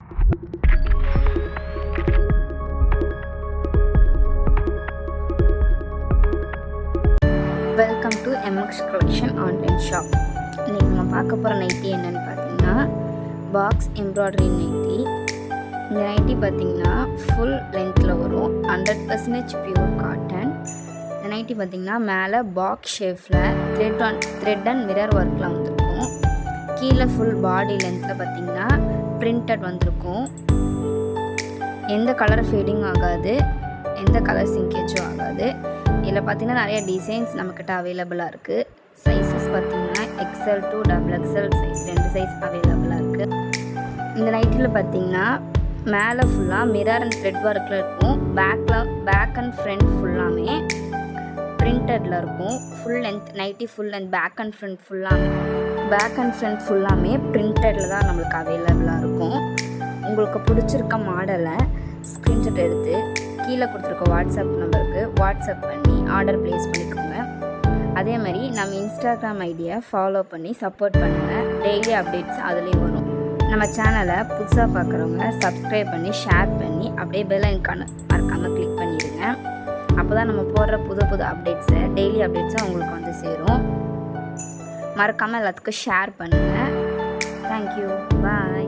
Welcome to MX collection online shop. இன்றைக்கி நம்ம பார்க்க போகிற நைட்டி என்னென்னு பார்த்தீங்கன்னா பாக்ஸ் எம்ப்ராய்டரி நைட்டி. இந்த நைட்டி பார்த்திங்கன்னா ஃபுல் லென்த்தில் வரும், 100% பியூர் காட்டன். இந்த நைட்டி பார்த்திங்கன்னா மேலே பாக்ஸ் ஷேப்பில் த்ரெட் அண்ட் மிரர் ஒர்க்கில் வந்திருக்கும். கீழே ஃபுல் பாடி லென்த்தில் பார்த்திங்கன்னா பிரிண்டட் வந்திருக்கும். எந்த கலர் ஃபேடிங் ஆகாது, எந்த கலர் சிங்கேஜும் ஆகாது. இதில் பார்த்திங்கன்னா நிறைய டிசைன்ஸ் நம்மக்கிட்ட அவைலபிளாக இருக்குது. சைஸஸ் பார்த்திங்கன்னா XL to XXL size 2 size அவைலபிளாக இருக்குது. இந்த நைட்டியில் பார்த்திங்கன்னா மேலே ஃபுல்லாக மிரர் அண்ட் த்ரெட் ஒர்க்கில் இருக்கும். பேக் அண்ட் ஃப்ரண்ட் ஃபுல்லாமே பிரிண்டடில் இருக்கும். Full length nightie full length back and front ஃபுல்லாமே பிரிண்டடில் தான் நம்மளுக்கு அவைலபிளாக இருக்கும். உங்களுக்கு பிடிச்சிருக்க மாடலை ஸ்க்ரீன்ஷாட் எடுத்து கீழே கொடுத்துருக்க வாட்ஸ்அப் நம்பருக்கு வாட்ஸ்அப் பண்ணி ஆர்டர் ப்ளேஸ் பண்ணிக்கோங்க. அதே மாதிரி நம்ம இன்ஸ்டாகிராம் ஐடியை ஃபாலோ பண்ணி சப்போர்ட் பண்ணுங்கள். டெய்லி அப்டேட்ஸ் அதுலேயும் வரும். நம்ம சேனலை புதுசாக பார்க்குறவங்க சப்ஸ்கிரைப் பண்ணி ஷேர் பண்ணி அப்படியே பெல் ஐக்கானை மறக்காமல் கிளிக் பண்ணிடுங்க. அப்போ தான் நம்ம போடுற புது அப்டேட்ஸை டெய்லி அப்டேட்ஸை உங்களுக்கு வந்து சேரும். மறக்காமல் எல்லாத்துக்கும் ஷேர் பண்ணுங்கள். தேங்க்யூ, பாய்.